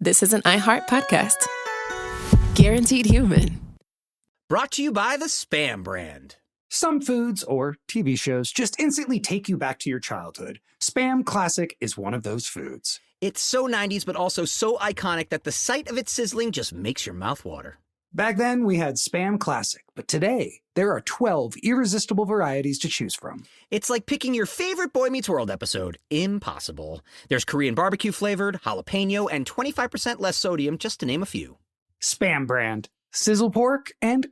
this is an iHeart podcast. Guaranteed human. Brought to you by the Spam brand. Some foods or TV shows just instantly take you back to your childhood. Spam Classic is one of those foods. It's so 90s, but also so iconic that the sight of it sizzling just makes your mouth water. Back then, we had Spam Classic, but today, there are 12 irresistible varieties to choose from. It's like picking your favorite Boy Meets World episode. Impossible. There's Korean barbecue flavored, jalapeno, and 25% less sodium, just to name a few. Spam brand. Sizzle pork and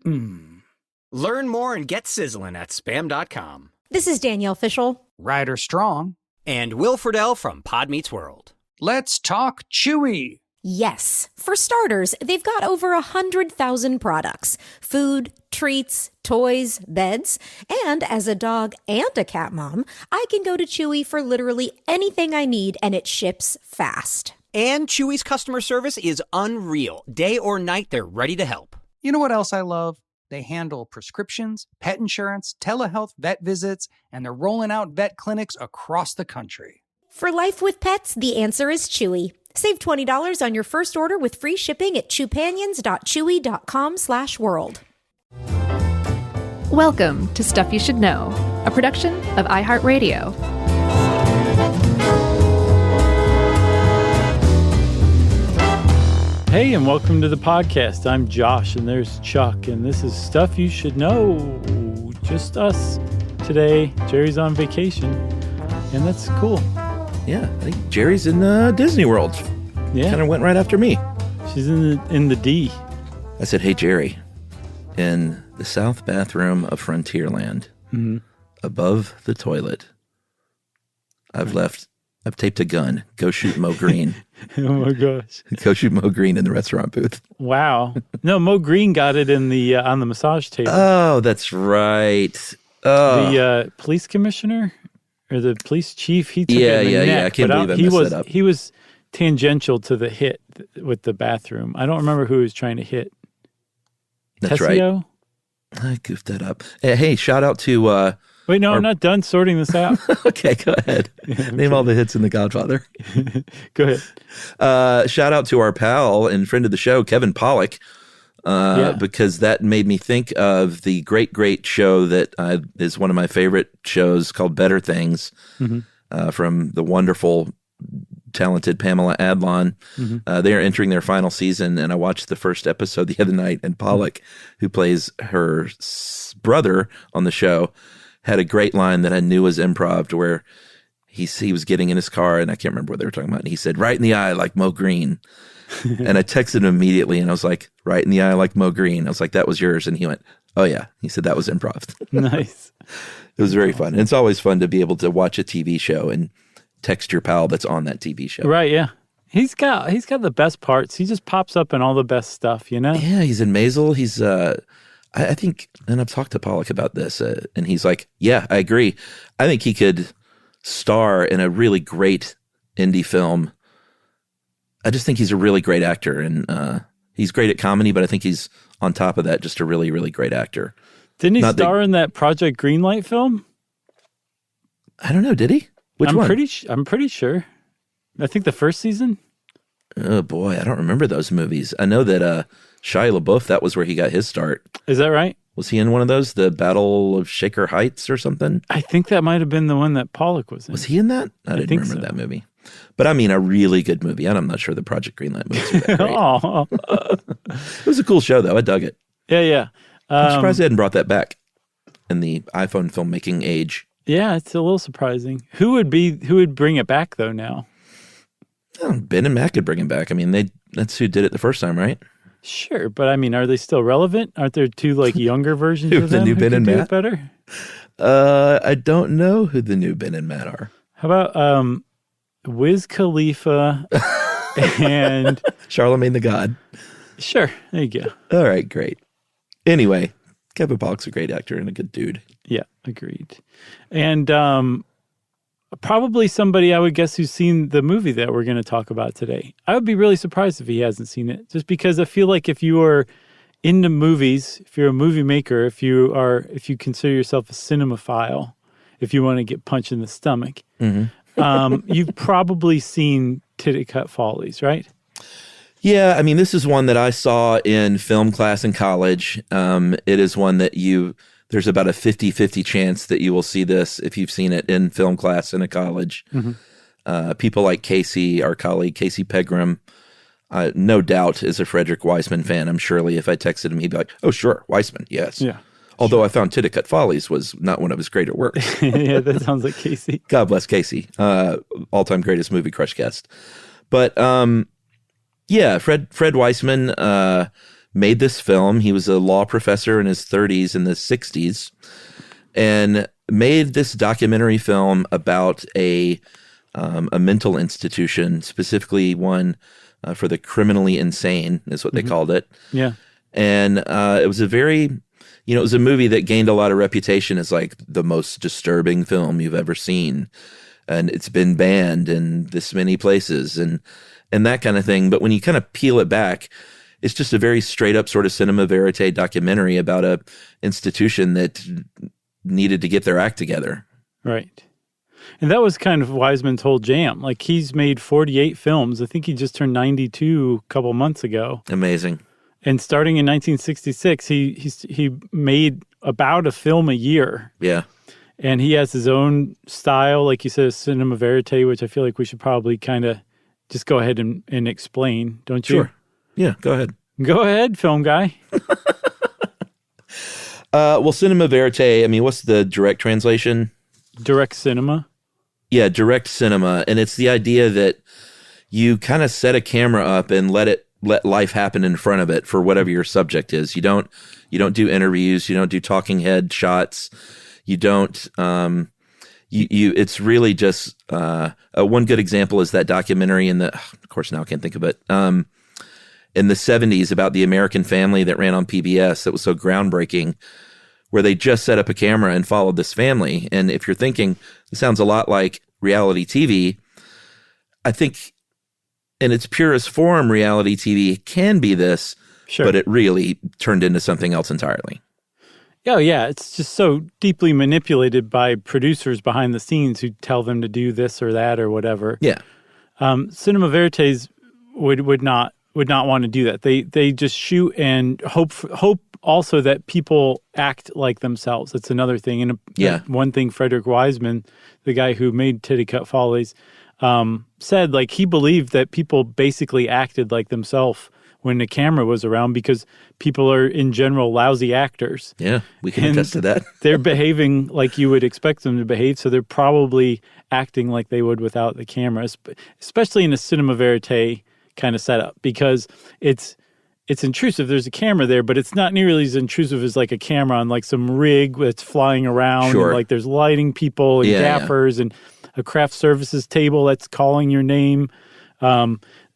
Learn more and get sizzling at Spam.com. This is Danielle Fishel. Ryder Strong. And Will Friedle from Pod Meets World. Let's talk Chewy. Yes. For starters, they've got over 100,000 products. Food, treats, toys, beds. And as a dog and a cat mom, I can go to Chewy for literally anything I need, and it ships fast. And Chewy's customer service is unreal. Day or night, they're ready to help. You know what else I love? They handle prescriptions, pet insurance, telehealth, vet visits, and they're rolling out vet clinics across the country. For life with pets, the answer is Chewy. Save $20 on your first order with free shipping at chewpanions.chewy.com/world. Welcome to Stuff You Should Know, a production of iHeartRadio. Hey, and welcome to the podcast. I'm Josh, and there's Chuck, and this is Stuff You Should Know. Just us today. Jerry's on vacation, and that's cool. Yeah, I think Jerry's in Disney World. Yeah. Kind of went right after me. She's in the D. I said, hey, Jerry, in the south bathroom of Frontierland, above the toilet, I've taped a gun. Go shoot Mo Green. Oh, my gosh. Go shoot Mo Green in the restaurant booth. Wow. No, Mo Green got it in the on the massage table. Oh, that's right. The police commissioner or the police chief, he took it in the neck. I can't believe I messed that up. He was tangential to the hit with the bathroom. I don't remember who he was trying to hit. That's Tessio? Right. I goofed that up. Hey, shout out to... Wait, no, I'm not done sorting this out. Okay, go ahead. Name all the hits in The Godfather. Go ahead. Shout out to our pal and friend of the show, Kevin Pollak, because that made me think of the great show that is one of my favorite shows called Better Things, from the wonderful, talented Pamela Adlon. They are entering their final season, and I watched the first episode the other night, and Pollak, who plays her brother on the show, had a great line that I knew was improv, where he was getting in his car, and I can't remember what they were talking about, and he said, right in the eye like Mo Green. And I texted him immediately, and I was like, right in the eye like Mo Green. I was like, that was yours. And he went, oh yeah. He said that was improv. Nice. It was very fun. And it's always fun to be able to watch a TV show and text your pal that's on that TV show. Right, yeah. He's got the best parts. He just pops up in all the best stuff, you know? Yeah, he's in Maisel. He's I think, and I've talked to Pollak about this, and he's like, yeah, I agree. I think he could star in a really great indie film. I just think he's a really great actor, and he's great at comedy, but I think he's, on top of that, just a really, really great actor. Didn't he star in that Project Greenlight film? I don't know, did he? Which one? I'm pretty sure. I think the first season. Oh, boy, I don't remember those movies. I know that Shia LaBeouf, that was where he got his start. Is that right? Was he in one of those, the Battle of Shaker Heights or something? I think that might have been the one that Pollak was in. Was he in that? I didn't remember that movie. But I mean, a really good movie. And I'm not sure the Project Greenlight movies were that great. It was a cool show, though. I dug it. Yeah. I'm surprised they hadn't brought that back in the iPhone filmmaking age. Yeah, it's a little surprising. Who would bring it back, though, now? Oh, Ben and Matt could bring it back. I mean, that's who did it the first time, right? Sure, but I mean, are they still relevant? Aren't there two younger versions of them? The new Ben and Matt? Do it better? I don't know who the new Ben and Matt are. How about Wiz Khalifa and Charlemagne the God? Sure, there you go. All right, great. Anyway, Kevin Pollak's a great actor and a good dude. Yeah, agreed. And probably somebody, I would guess, who's seen the movie that we're going to talk about today. I would be really surprised if he hasn't seen it, just because I feel like if you are into movies, if you're a movie maker, if you consider yourself a cinemaphile, if you want to get punched in the stomach, mm-hmm. You've probably seen Titicut Follies, right? Yeah, I mean, this is one that I saw in film class in college. It is one that there's about a 50-50 chance that you will see this if you've seen it in film class in a college. People like Casey, our colleague, Casey Pegram, no doubt is a Frederick Wiseman fan. I'm surely if I texted him, he'd be like, oh, sure, Wiseman, yes. Yeah. Although I found Titicut Follies was not one of his greater works. Yeah, that sounds like Casey. God bless Casey, all-time greatest movie crush guest. But yeah, Fred Wiseman made this film. He was a law professor in his 30s and the 60s and made this documentary film about a mental institution, specifically one for the criminally insane is what they called it. Yeah. And it was a very, it was a movie that gained a lot of reputation as like the most disturbing film you've ever seen. And it's been banned in this many places and that kind of thing. But when you kind of peel it back, it's just a very straight up sort of cinema verite documentary about a institution that needed to get their act together. Right. And that was kind of Wiseman's whole jam. Like he's made 48 films. I think he just turned 92 a couple months ago. Amazing. And starting in 1966, he made about a film a year. Yeah. And he has his own style, like you said, cinema verite, which I feel like we should probably kind of just go ahead and explain, don't you? Sure. Yeah, go ahead. Go ahead, film guy. Well, cinema verite, I mean, what's the direct translation? Direct cinema. Yeah, direct cinema. And it's the idea that you kind of set a camera up and let life happen in front of it for whatever your subject is. You don't do interviews. You don't do talking head shots. You don't, it's really just, one good example is that documentary of course now I can't think of it, in the 70s about the American family that ran on PBS that was so groundbreaking, where they just set up a camera and followed this family. And if you're thinking, it sounds a lot like reality TV, I think in its purest form, reality TV can be this, sure, but it really turned into something else entirely. Oh, yeah. It's just so deeply manipulated by producers behind the scenes who tell them to do this or that or whatever. Yeah. Cinema verites would not want to do that. They just shoot and hope also that people act like themselves. That's another thing. And one thing Frederick Wiseman, the guy who made Titicut Follies, said, like, he believed that people basically acted like themselves when the camera was around because people are in general lousy actors. Yeah, we can attest to that. They're behaving like you would expect them to behave, so they're probably acting like they would without the cameras, especially in a cinema verite kind of setup, because it's intrusive. There's a camera there, but it's not nearly as intrusive as like a camera on like some rig that's flying around. Sure. And like there's lighting people and gaffers and a craft services table that's calling your name.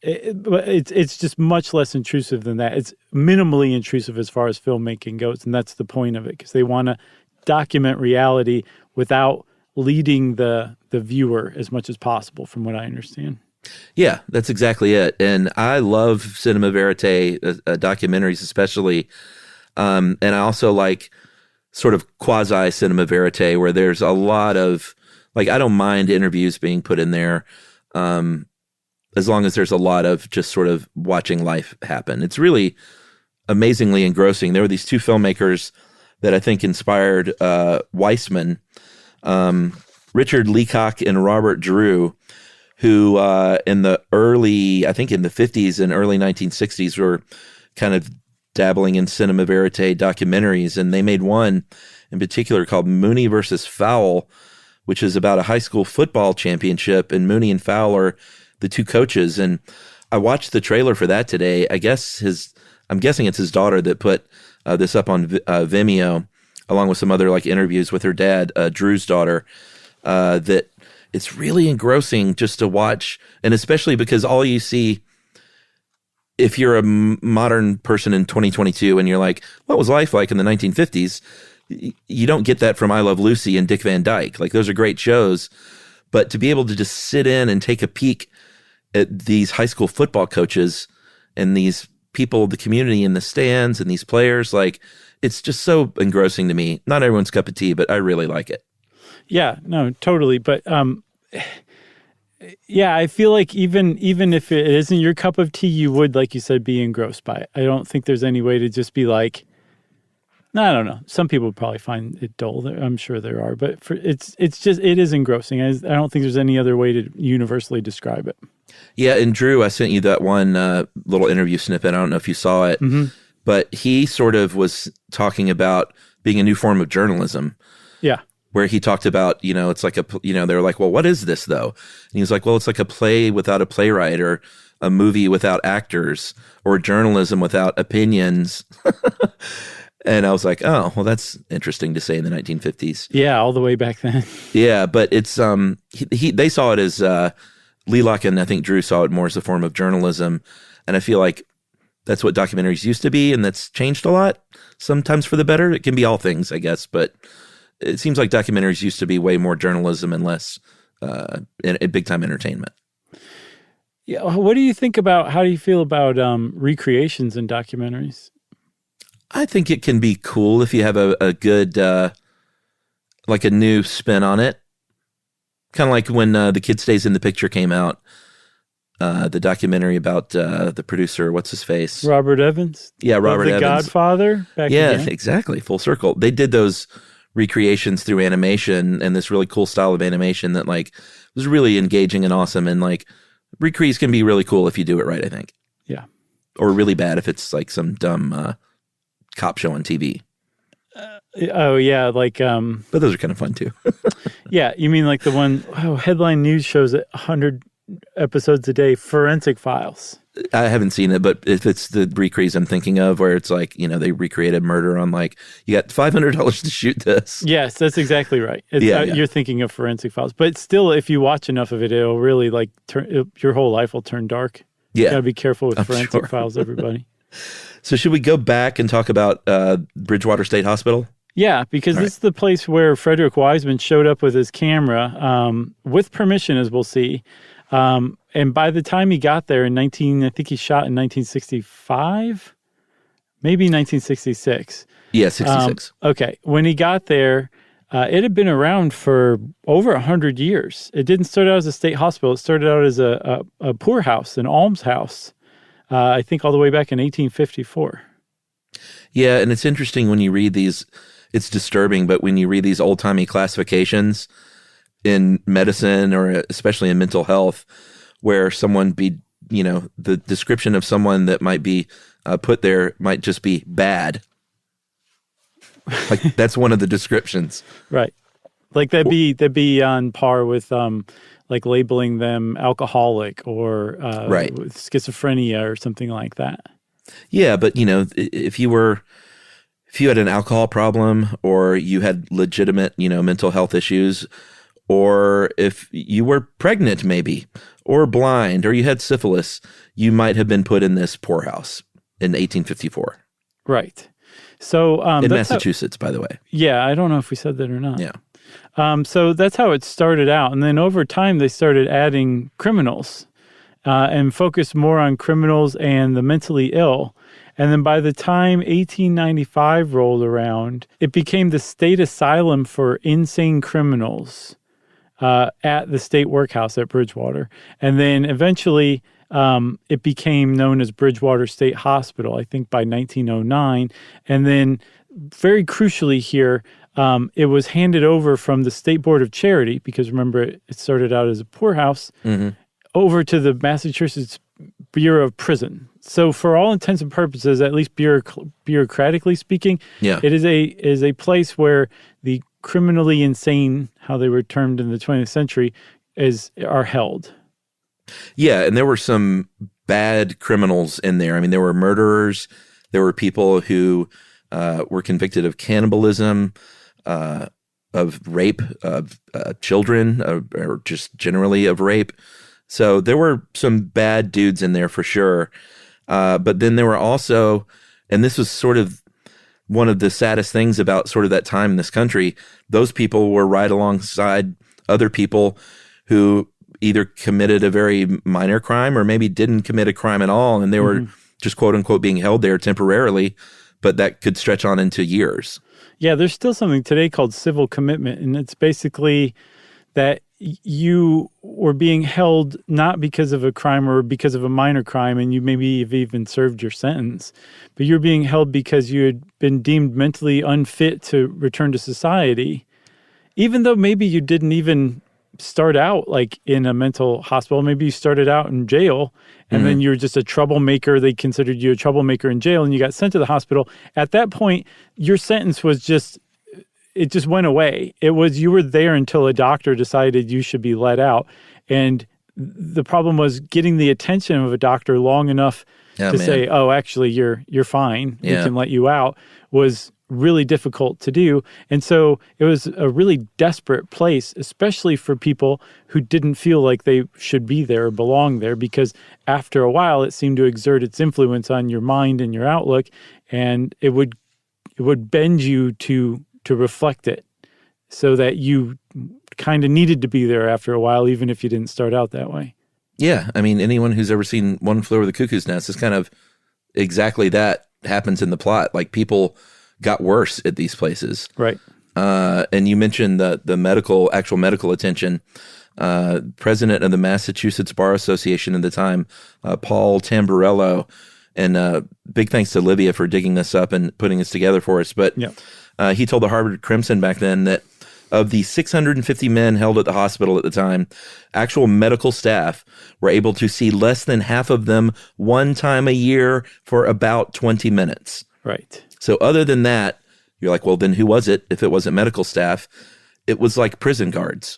It's just much less intrusive than that. It's minimally intrusive as far as filmmaking goes, and that's the point of it, because they want to document reality without leading the viewer as much as possible, from what I understand. Yeah, that's exactly it. And I love cinema verite documentaries especially, and I also like sort of quasi cinema verite where there's a lot of, like, I don't mind interviews being put in there, as long as there's a lot of just sort of watching life happen. It's really amazingly engrossing. There were these two filmmakers that I think inspired Wiseman, Richard Leacock and Robert Drew, who in the 50s and early 1960s were kind of dabbling in cinema verite documentaries. And they made one in particular called Mooney versus Fowle, which is about a high school football championship. And Mooney and Fowle are the two coaches. And I watched the trailer for that today. I'm guessing it's his daughter that put this up on Vimeo, along with some other like interviews with her dad, Drew's daughter, that it's really engrossing just to watch. And especially because all you see, if you're a modern person in 2022 and you're like, what was life like in the 1950s? You don't get that from I Love Lucy and Dick Van Dyke. Like, those are great shows. But to be able to just sit in and take a peek at these high school football coaches and these people, the community in the stands and these players, like, it's just so engrossing to me. Not everyone's cup of tea, but I really like it. Yeah, no, totally. But Yeah, I feel like even if it isn't your cup of tea, you would, like you said, be engrossed by it. I don't think there's any way to just be like, no, I don't know. Some people would probably find it dull. I'm sure there are, but it is engrossing. I don't think there's any other way to universally describe it. Yeah, and Drew, I sent you that one little interview snippet. I don't know if you saw it, but he sort of was talking about being a new form of journalism. Yeah. Where he talked about, it's like they were like, well, what is this though? And he was like, well, it's like a play without a playwright, or a movie without actors, or journalism without opinions. And I was like, oh, well, that's interesting to say in the 1950s. Yeah, all the way back then. Yeah, but it's they saw it as Lealock, and I think Drew saw it more as a form of journalism, and I feel like that's what documentaries used to be, and that's changed a lot. Sometimes for the better. It can be all things, I guess, but it seems like documentaries used to be way more journalism and less big time entertainment. Yeah, what do you think about? How do you feel about recreations in documentaries? I think it can be cool if you have a good, like a new spin on it. Kind of like when The Kid Stays in the Picture came out, the documentary about the producer, what's his face? Robert Evans? Yeah, Robert Evans. The Godfather? Yeah, exactly. Full circle. They did those recreations through animation, and this really cool style of animation that like was really engaging and awesome. And like recrees can be really cool if you do it right, I think. Yeah. Or really bad if it's like some dumb cop show on TV. Oh yeah, like but those are kind of fun too. Yeah, you mean like the one Headline News shows 100 episodes a day, Forensic Files. I haven't seen it, but if it's the recrees I'm thinking of, where it's like, they recreated murder on like, you got $500 to shoot this. Yes, that's exactly right. You're thinking of Forensic Files, but still, if you watch enough of it, it'll really like your whole life will turn dark. Yeah, you gotta be careful with Forensic Files, everybody. So should we go back and talk about Bridgewater State Hospital? Yeah, because this is the place where Frederick Wiseman showed up with his camera, with permission, as we'll see. And by the time he got there I think he shot in 1965, maybe 1966. Yeah, 66. Okay. When he got there, it had been around for over 100 years. It didn't start out as a state hospital. It started out as a poorhouse, an almshouse, I think all the way back in 1854. Yeah, and it's interesting when you read these, it's disturbing, but when you read these old-timey classifications in medicine, or especially in mental health, where someone the description of someone that might be put there might just be bad. Like that's one of the descriptions. Right. Like that'd be on par with like labeling them alcoholic or with schizophrenia or something like that. Yeah, but if you had an alcohol problem, or you had legitimate, mental health issues, or if you were pregnant maybe, or blind, or you had syphilis, you might have been put in this poorhouse in 1854. Right. So in Massachusetts, by the way. Yeah, I don't know if we said that or not. Yeah. So that's how it started out. And then over time, they started adding criminals and focused more on criminals and the mentally ill. And then by the time 1895 rolled around, it became the state asylum for insane criminals at the state workhouse at Bridgewater. And then eventually it became known as Bridgewater State Hospital, I think by 1909. And then very crucially here, it was handed over from the State Board of Charity, because remember, it started out as a poorhouse, over to the Massachusetts Bureau of Prison. So for all intents and purposes, at least bureaucratically speaking, it is a place where the criminally insane, how they were termed in the 20th century, are held. Yeah, and there were some bad criminals in there. I mean, there were murderers. There were people who were convicted of cannibalism, of rape of children, or just generally of rape. So there were some bad dudes in there for sure. But then there were also, and this was sort of one of the saddest things about sort of that time in this country, those people were right alongside other people who either committed a very minor crime or maybe didn't commit a crime at all. And they were just quote unquote being held there temporarily, but that could stretch on into years. Yeah, there's still something today called civil commitment. And it's basically that you were being held not because of a crime or because of a minor crime, and you maybe have even served your sentence, but you're being held because you had been deemed mentally unfit to return to society, even though maybe you didn't even start out like in a mental hospital. Maybe you started out in jail, and then you're just a troublemaker. They considered you a troublemaker in jail, and you got sent to the hospital. At that point, your sentence was it just went away. It was, you were there until a doctor decided you should be let out. And the problem was getting the attention of a doctor long enough to say, oh, actually, you're fine. We can let you out, was really difficult to do. And so it was a really desperate place, especially for people who didn't feel like they should be there or belong there, because after a while, it seemed to exert its influence on your mind and your outlook, and it would bend you to reflect it, so that you kind of needed to be there after a while, even if you didn't start out that way. Yeah. I mean, anyone who's ever seen One Flew Over the Cuckoo's Nest is kind of exactly that happens in the plot. Like, people got worse at these places. Right. And you mentioned the actual medical attention. President of the Massachusetts Bar Association at the time, Paul Tamburello, and big thanks to Livia for digging this up and putting this together for us. But he told the Harvard Crimson back then that of the 650 men held at the hospital at the time, actual medical staff were able to see less than half of them one time a year for about 20 minutes. Right. So other than that, you're like, well, then who was it if it wasn't medical staff? It was like prison guards,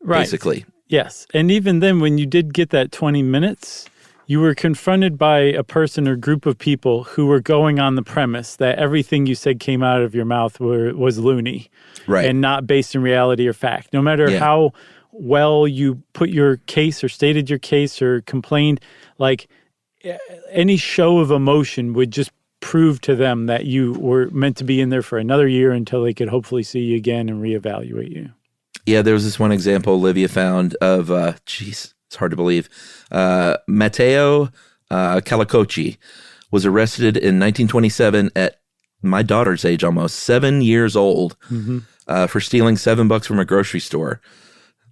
basically. Yes. And even then, when you did get that 20 minutes, you were confronted by a person or group of people who were going on the premise that everything you said came out of your mouth was loony, right, and not based in reality or fact. No matter how well you put your case or stated your case or complained, like any show of emotion would just prove to them that you were meant to be in there for another year until they could hopefully see you again and reevaluate you. Yeah, there was this one example Olivia found of, it's hard to believe. Matteo Calicochi was arrested in 1927 at my daughter's age, almost 7 years old, for stealing $7 from a grocery store,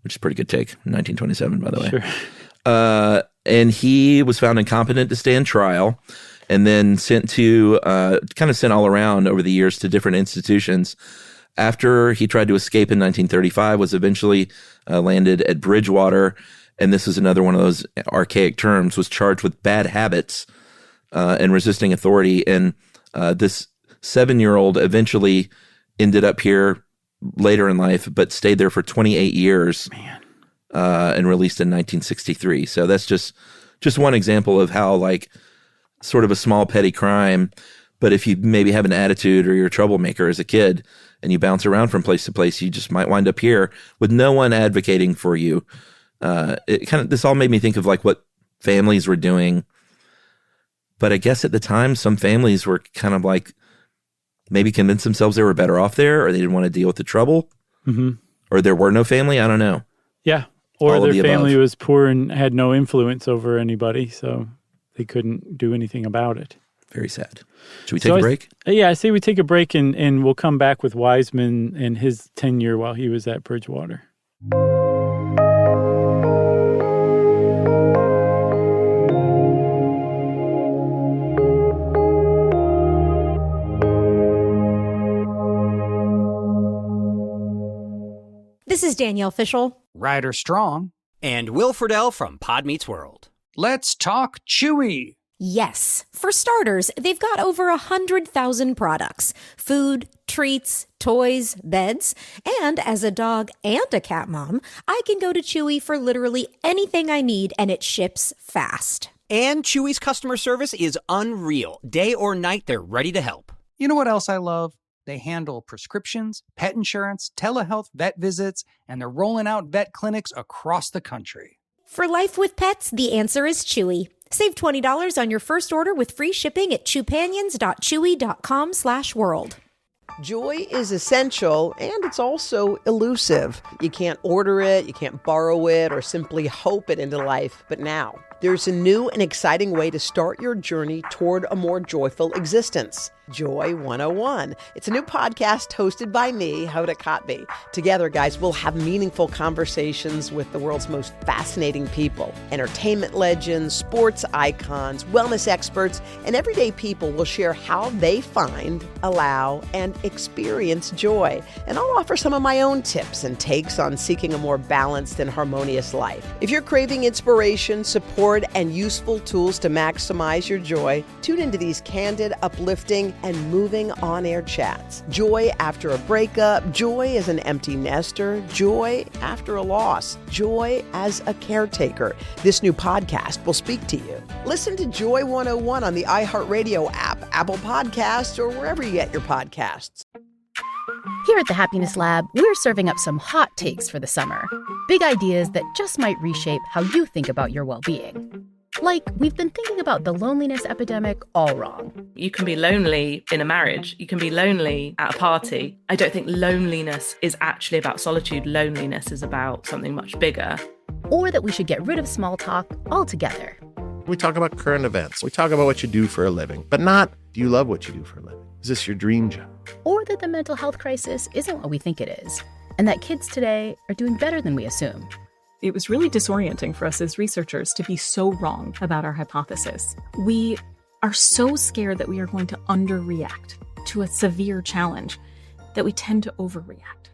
which is a pretty good take. 1927, by the way. Sure. And he was found incompetent to stand trial, and then sent all around over the years to different institutions. After he tried to escape in 1935, was eventually landed at Bridgewater. And this is another one of those archaic terms, was charged with bad habits and resisting authority. And this 7-year-old eventually ended up here later in life, but stayed there for 28 years. Man. And released in 1963. So that's just one example of how, like, sort of a small petty crime, but if you maybe have an attitude or you're a troublemaker as a kid and you bounce around from place to place, you just might wind up here with no one advocating for you. This all made me think of like what families were doing. But I guess at the time, some families were kind of like maybe convinced themselves they were better off there, or they didn't want to deal with the trouble, or there were no family. I don't know. Yeah. Or their family was poor and had no influence over anybody, so they couldn't do anything about it. Very sad. Should we take a break? I say we take a break, and we'll come back with Wiseman and his tenure while he was at Bridgewater. This is Danielle Fishel, Ryder Strong, and Will Friedle from Pod Meets World. Let's talk Chewy. Yes. For starters, they've got over 100,000 products. Food, treats, toys, beds. And as a dog and a cat mom, I can go to Chewy for literally anything I need, and it ships fast. And Chewy's customer service is unreal. Day or night, they're ready to help. You know what else I love? They handle prescriptions, pet insurance, telehealth, vet visits, and they're rolling out vet clinics across the country. For life with pets, the answer is Chewy. Save $20 on your first order with free shipping at chewpanions.chewy.com/world. Joy is essential, and it's also elusive. You can't order it, you can't borrow it, or simply hope it into life. But now, there's a new and exciting way to start your journey toward a more joyful existence. Joy 101. It's a new podcast hosted by me, Hoda Kotb. Together, guys, we'll have meaningful conversations with the world's most fascinating people. Entertainment legends, sports icons, wellness experts, and everyday people will share how they find, allow, and experience joy. And I'll offer some of my own tips and takes on seeking a more balanced and harmonious life. If you're craving inspiration, support, and useful tools to maximize your joy, tune into these candid, uplifting, and moving on-air chats. Joy after a breakup, joy as an empty nester, joy after a loss, joy as a caretaker. This new podcast will speak to you. Listen to Joy 101 on the iHeartRadio app, Apple Podcasts, or wherever you get your podcasts. Here at the Happiness Lab, we're serving up some hot takes for the summer. Big ideas that just might reshape how you think about your well-being. Like, we've been thinking about the loneliness epidemic all wrong. You can be lonely in a marriage. You can be lonely at a party. I don't think loneliness is actually about solitude. Loneliness is about something much bigger. Or that we should get rid of small talk altogether. We talk about current events. We talk about what you do for a living, but not, do you love what you do for a living? Is this your dream job? Or that the mental health crisis isn't what we think it is, and that kids today are doing better than we assume. It was really disorienting for us as researchers to be so wrong about our hypothesis. We are so scared that we are going to underreact to a severe challenge that we tend to overreact.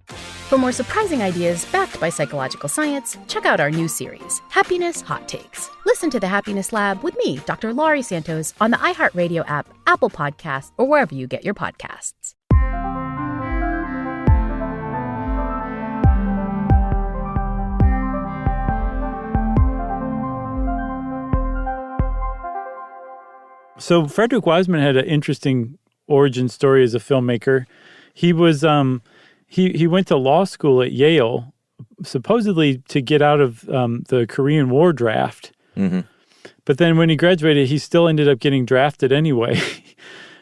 For more surprising ideas backed by psychological science, check out our new series, Happiness Hot Takes. Listen to the Happiness Lab with me, Dr. Laurie Santos, on the iHeartRadio app, Apple Podcasts, or wherever you get your podcasts. So Frederick Wiseman had an interesting origin story as a filmmaker. He was he went to law school at Yale, supposedly to get out of the Korean War draft. Mm-hmm. But then when he graduated, he still ended up getting drafted anyway.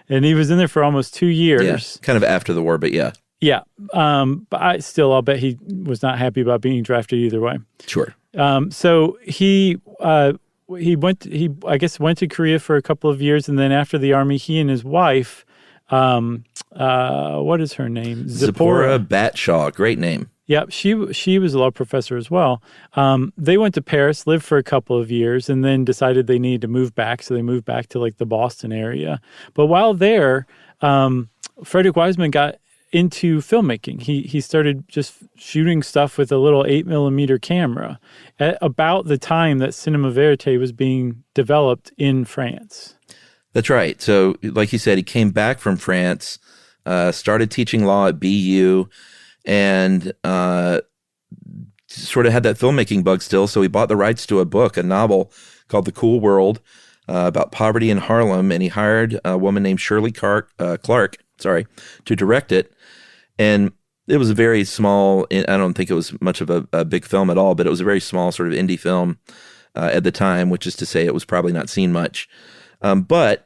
And he was in there for almost 2 years. Yeah, kind of after the war, but yeah. Yeah. But I'll bet he was not happy about being drafted either way. Sure. So he went to Korea for a couple of years, and then after the army, he and his wife, what is her name? Zipporah Batshaw, great name. Yep, she was a law professor as well. They went to Paris, lived for a couple of years, and then decided they needed to move back, so they moved back to like the Boston area. But while there, Frederick Wiseman got into filmmaking. He started just shooting stuff with a little 8mm camera at about the time that cinema verite was being developed in France. That's right. So like you said, he came back from France, started teaching law at BU, and sort of had that filmmaking bug still. So he bought the rights to a novel called The Cool World, about poverty in Harlem, and he hired a woman named Shirley Clark, to direct it. And it was a very small, I don't think it was much of a big film at all, but it was a very small sort of indie film at the time, which is to say it was probably not seen much. But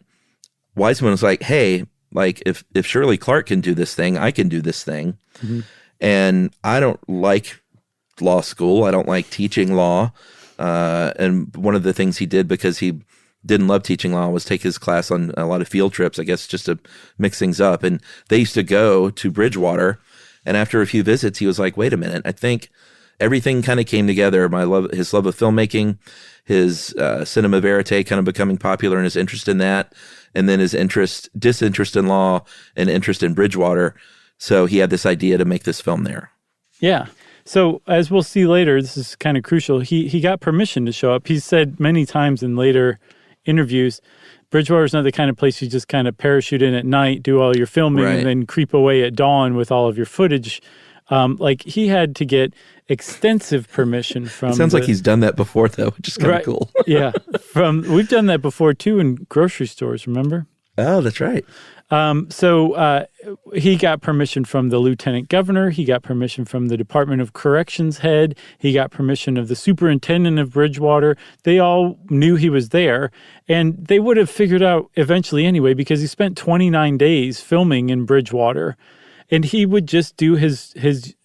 Wiseman was like, hey, like if Shirley Clark can do this thing, I can do this thing. Mm-hmm. And I don't like law school. I don't like teaching law. And one of the things he did, because he didn't love teaching law, was take his class on a lot of field trips, I guess, just to mix things up. And they used to go to Bridgewater. And after a few visits, he was like, wait a minute, I think everything kind of came together. His love of filmmaking, his cinema verite kind of becoming popular and his interest in that, and then his disinterest in law and interest in Bridgewater. So he had this idea to make this film there. Yeah. So as we'll see later, this is kind of crucial. He got permission to show up. He's said many times in later interviews, Bridgewater's not the kind of place you just kind of parachute in at night, do all your filming, right, and then creep away at dawn with all of your footage. Like he had to get extensive permission from. It sounds like he's done that before, though, which is kind of cool. Yeah, we've done that before too in grocery stores. Remember? Oh, that's right. So he got permission from the lieutenant governor. He got permission from the Department of Corrections head. He got permission of the superintendent of Bridgewater. They all knew he was there, and they would have figured out eventually anyway, because he spent 29 days filming in Bridgewater. And he would just do his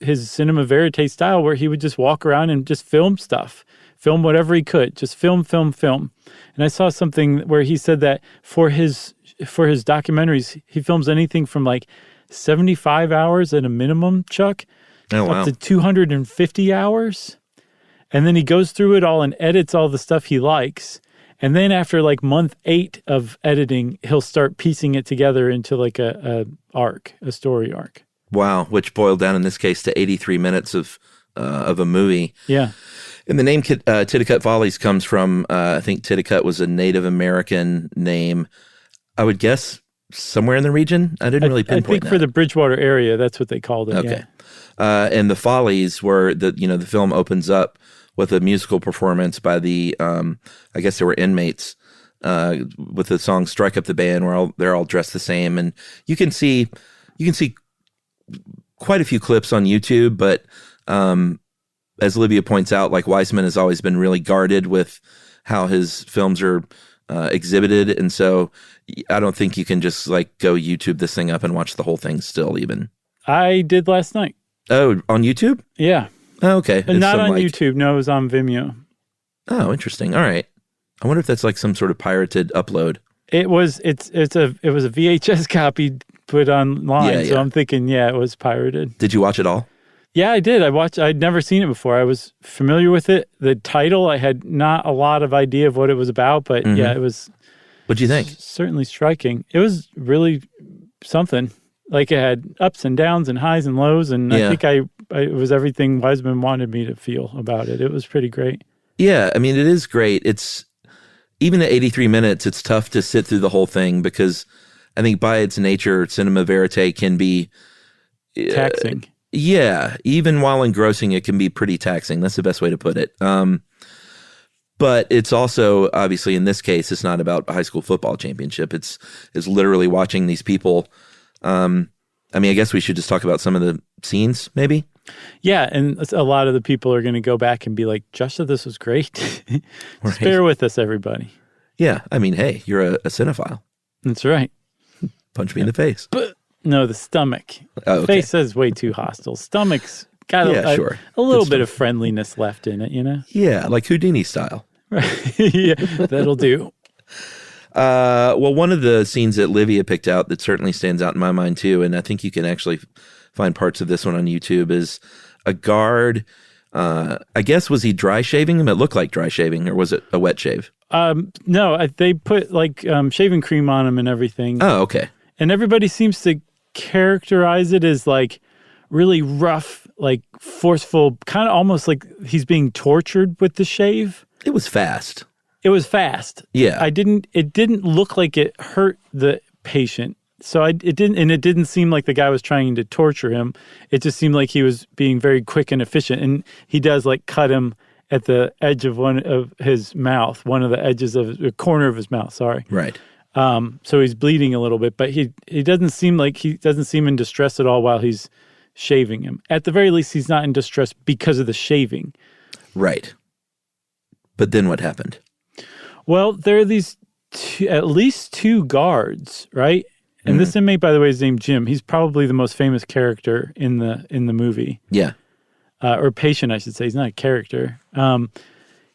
cinema verite style, where he would just walk around and just film stuff film whatever he could, just film. And I saw something where he said that for his documentaries, he films anything from like 75 hours at a minimum, Chuck, up to 250 hours. And then he goes through it all and edits all the stuff he likes. And then after like month 8 of editing, he'll start piecing it together into like a story arc. Wow, which boiled down in this case to 83 minutes of a movie. Yeah. And the name Titicut Follies comes from, I think Titicut was a Native American name. I would guess somewhere in the region. I didn't really pinpoint I think that. For the Bridgewater area, that's what they called it. Okay. Yeah. And the Follies were the film opens up with a musical performance by the, I guess they were inmates, with the song "Strike Up the Band," where they're all dressed the same, and you can see quite a few clips on YouTube. But as Olivia points out, like Weissman has always been really guarded with how his films are exhibited, and so I don't think you can just like go YouTube this thing up and watch the whole thing. Still, even I did last night. Oh, on YouTube? Yeah. Oh, okay. Not on YouTube. No, it was on Vimeo. Oh, interesting. All right. I wonder if that's like some sort of pirated upload. It was a VHS copy put online. Yeah. So I'm thinking, it was pirated. Did you watch it all? Yeah, I did. I'd never seen it before. I was familiar with it. The title, I had not a lot of idea of what it was about, but it was. What'd you think? Certainly striking. It was really something. Like it had ups and downs and highs and lows, and I think it was everything Weissman wanted me to feel about it. It was pretty great. Yeah, I mean, it is great. It's even at 83 minutes, it's tough to sit through the whole thing because I think by its nature, cinema verite can be taxing. Yeah, even while engrossing, it can be pretty taxing. That's the best way to put it. But it's also, obviously, in this case, it's not about a high school football championship. It's literally watching these people. I mean, I guess we should just talk about some of the scenes, maybe? Yeah, and a lot of the people are going to go back and be like, Josh said this was great. Just bear with us, everybody. Yeah, I mean, hey, you're a cinephile. That's right. Punch me in the face. But, no, the stomach. Oh, okay. Face is way too hostile. Stomach's got a little bit of friendliness left in it, you know? Yeah, like Houdini style. Right. Yeah, that'll do. Well, one of the scenes that Livia picked out that certainly stands out in my mind too, and I think you can actually find parts of this one on YouTube, is a guard. I guess, was he dry shaving him? It looked like dry shaving, or was it a wet shave? No, they put like shaving cream on him and everything. Oh, okay. And everybody seems to characterize it as like really rough, like forceful, kind of almost like he's being tortured with the shave. It was fast. It was fast. Yeah. It didn't look like it hurt the patient. So it didn't seem like the guy was trying to torture him. It just seemed like he was being very quick and efficient. And he does like cut him at the edge of one of his mouth, one of the edges of the corner of his mouth. Sorry. Right. So he's bleeding a little bit, but he doesn't seem in distress at all while he's shaving him. At the very least, he's not in distress because of the shaving. Right. But then what happened? Well, there are these at least 2 guards, right? And this inmate, by the way, is named Jim. He's probably the most famous character in the movie. Yeah. Or patient, I should say. He's not a character.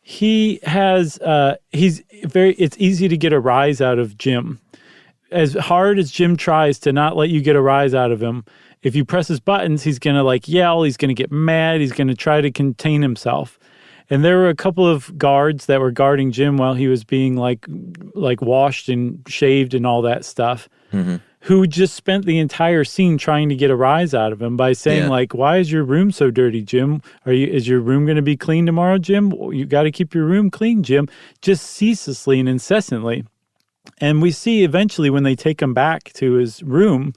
He has, it's easy to get a rise out of Jim. As hard as Jim tries to not let you get a rise out of him, if you press his buttons, he's going to like yell, he's going to get mad, he's going to try to contain himself. And there were a couple of guards that were guarding Jim while he was being like washed and shaved and all that stuff, who just spent the entire scene trying to get a rise out of him by saying like, "Why is your room so dirty, Jim? Is your room going to be clean tomorrow, Jim? You got to keep your room clean, Jim." Just ceaselessly and incessantly. And we see eventually when they take him back to his room,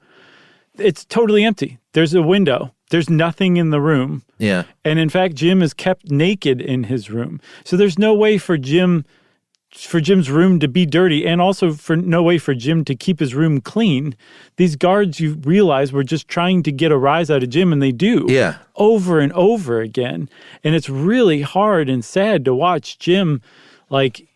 it's totally empty. There's a window. There's nothing in the room. Yeah. And in fact, Jim is kept naked in his room. So there's no way for Jim's room to be dirty, and also no way for Jim to keep his room clean. These guards, you realize, were just trying to get a rise out of Jim, and they do. Yeah. Over and over again. And it's really hard and sad to watch Jim like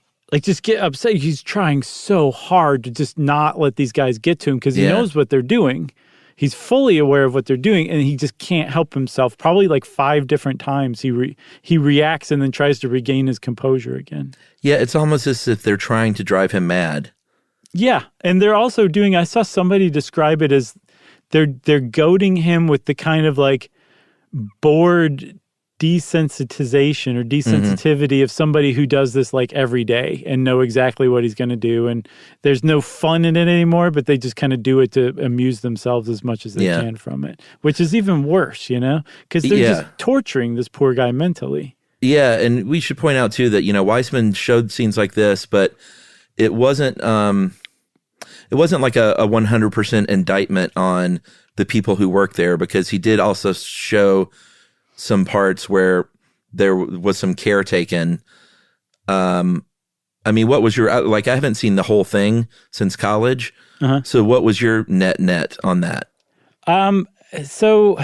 just get upset. He's trying so hard to just not let these guys get to him because he knows what they're doing. he's fully aware of what they're doing, and he just can't help himself. Probably like 5 different times he reacts and then tries to regain his composure again. Yeah, it's almost as if they're trying to drive him mad. Yeah, and they're also doing, I saw somebody describe it as they're goading him with the kind of like bored desensitization or desensitivity of somebody who does this like every day and know exactly what he's going to do, and there's no fun in it anymore, but they just kind of do it to amuse themselves as much as they can from it, which is even worse, because they're just torturing this poor guy mentally. Yeah, and we should point out too that Weissman showed scenes like this, but it wasn't like a 100% indictment on the people who work there, because he did also show some parts where there was some care taken. I mean, what was your, I haven't seen the whole thing since college. So what was your net on that? So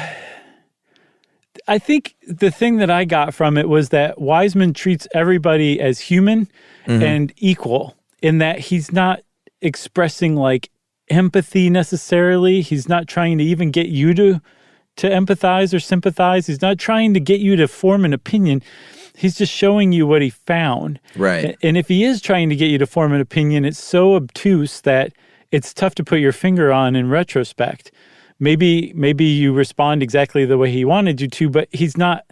I think the thing that I got from it was that Weissman treats everybody as human and equal, in that he's not expressing like empathy necessarily. He's not trying to even get you to empathize or sympathize. He's not trying to get you to form an opinion. He's just showing you what he found. Right. And if he is trying to get you to form an opinion, it's so obtuse that it's tough to put your finger on in retrospect. Maybe you respond exactly the way he wanted you to, but he's not,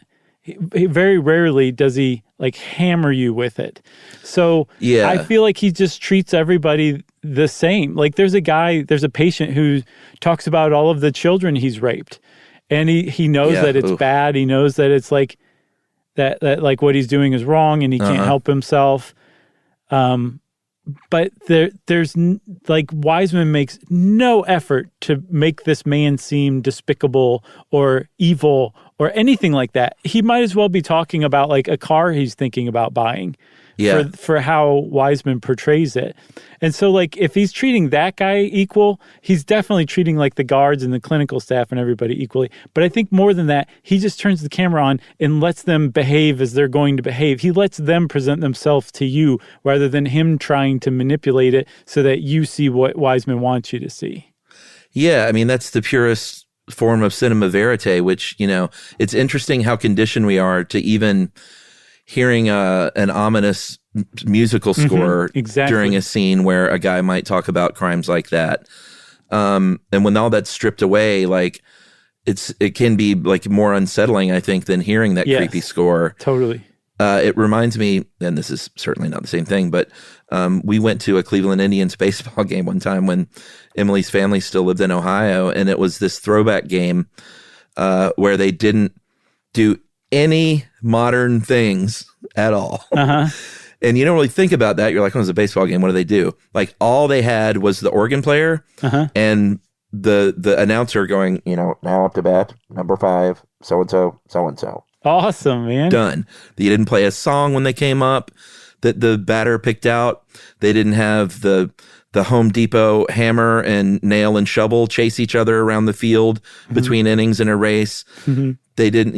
very rarely does he like hammer you with it. So I feel like he just treats everybody the same. Like there's a patient who talks about all of the children he's raped. And he knows that it's bad. He knows that it's like that like what he's doing is wrong, and he can't help himself. But there's like Weissman makes no effort to make this man seem despicable or evil or anything like that. He might as well be talking about like a car he's thinking about buying. For how Weissman portrays it. And so like if he's treating that guy equal, he's definitely treating like the guards and the clinical staff and everybody equally. But I think more than that, he just turns the camera on and lets them behave as they're going to behave. He lets them present themselves to you rather than him trying to manipulate it so that you see what Weissman wants you to see. Yeah, I mean, that's the purest form of cinema verite, which, it's interesting how conditioned we are to even hearing an ominous musical score during a scene where a guy might talk about crimes like that. And when all that's stripped away, like it can be like more unsettling, I think, than hearing that creepy score. Totally. It reminds me, and this is certainly not the same thing, but we went to a Cleveland Indians baseball game one time when Emily's family still lived in Ohio, and it was this throwback game where they didn't do any modern things at all. And you don't really think about that. You're like, oh, it's a baseball game. What do they do? Like all they had was the organ player and the announcer going, now up to bat, number 5, so-and-so, so-and-so. Awesome, man. Done. They didn't play a song when they came up that the batter picked out. They didn't have the Home Depot hammer and nail and shovel chase each other around the field between innings in a race. They didn't,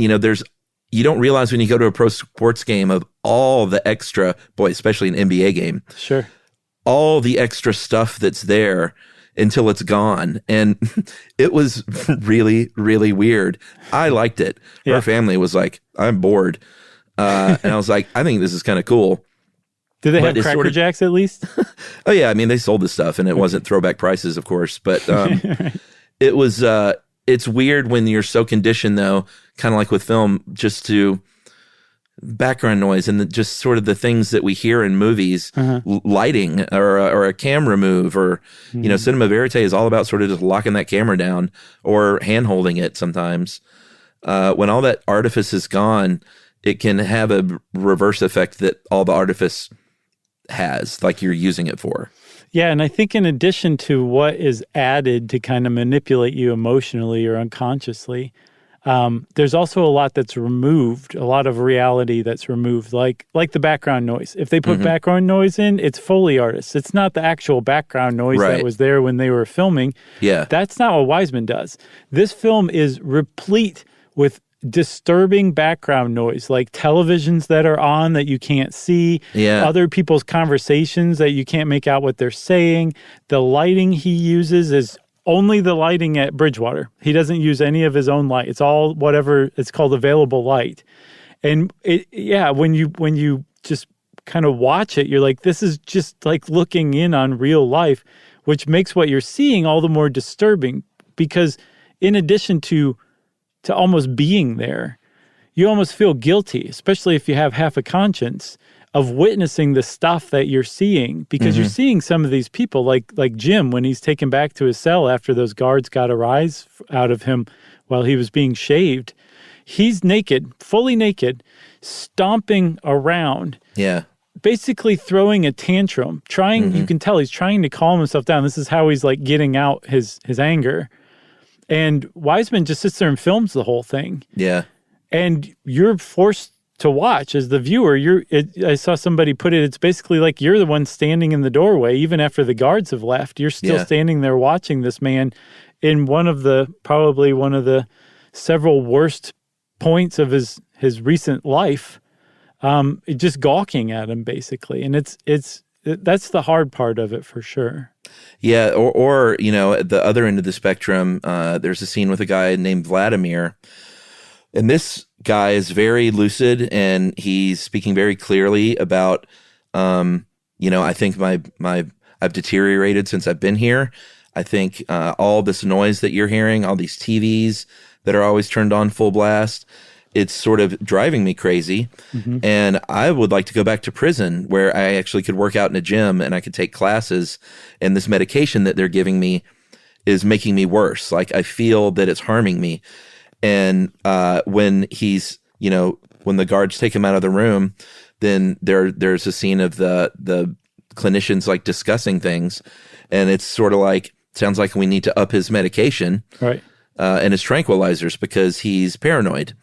you don't realize when you go to a pro sports game of all the extra, especially an NBA game. Sure. All the extra stuff that's there until it's gone. And it was really, really weird. I liked it. Yeah. Our family was like, I'm bored. And I was like, I think this is kind of cool. Did they have Cracker Jacks at least? Oh, yeah. I mean, they sold the stuff and it wasn't throwback prices, of course. But it was... it's weird when you're so conditioned, though, kind of like with film, just to background noise and just sort of the things that we hear in movies, lighting or a camera move or, cinema verite is all about sort of just locking that camera down or hand-holding it sometimes. When all that artifice is gone, it can have a reverse effect that all the artifice has, like you're using it for. Yeah, and I think in addition to what is added to kind of manipulate you emotionally or unconsciously, there's also a lot that's removed, a lot of reality that's removed, like the background noise. If they put background noise in, it's Foley artists. It's not the actual background noise that was there when they were filming. Yeah. That's not what Weissman does. This film is replete with disturbing background noise, like televisions that are on that you can't see, other people's conversations that you can't make out what they're saying. The lighting he uses is only the lighting at Bridgewater. He doesn't use any of his own light. It's all whatever it's called available light. And when you just kind of watch it, you're like, this is just like looking in on real life, which makes what you're seeing all the more disturbing, because in addition to almost being there, you almost feel guilty, especially if you have half a conscience, of witnessing the stuff that you're seeing, because you're seeing some of these people like Jim, when he's taken back to his cell after those guards got a rise out of him while he was being shaved. He's naked, fully naked, stomping around. Yeah. Basically throwing a tantrum, you can tell he's trying to calm himself down. This is how he's like getting out his anger. And Wiseman just sits there and films the whole thing. Yeah. And you're forced to watch as the viewer. I saw somebody put it, it's basically like you're the one standing in the doorway, even after the guards have left. You're still standing there watching this man in probably one of the several worst points of his recent life, just gawking at him basically. And that's the hard part of it for sure. Yeah. Or at the other end of the spectrum, there's a scene with a guy named Vladimir. And this guy is very lucid, and he's speaking very clearly about, I think I've deteriorated since I've been here. I think all this noise that you're hearing, all these TVs that are always turned on full blast, it's sort of driving me crazy. And I would like to go back to prison where I actually could work out in a gym and I could take classes, and this medication that they're giving me is making me worse. Like, I feel that it's harming me. And when he's, when the guards take him out of the room, then there's a scene of the clinicians like discussing things, and it's sort of like, sounds like we need to up his medication, right? And his tranquilizers, because he's paranoid.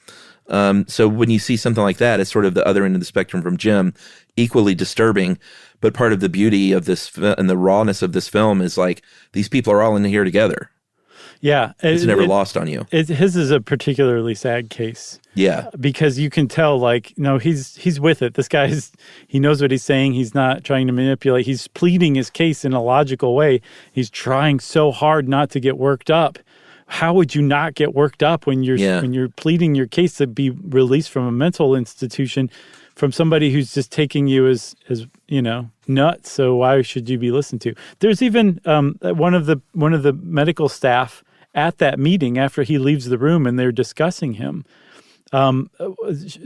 So when you see something like that, it's sort of the other end of the spectrum from Jim, equally disturbing. But part of the beauty of this and the rawness of this film is like, these people are all in here together. Yeah. It's never lost on you. His is a particularly sad case. Yeah. Because you can tell, like, no, he's with it. This guy's, he knows what he's saying. He's not trying to manipulate. He's pleading his case in a logical way. He's trying so hard not to get worked up. How would you not get worked up when you're pleading your case to be released from a mental institution from somebody who's just taking you as nuts? So why should you be listened to? There's even one of the medical staff at that meeting after he leaves the room and they're discussing him.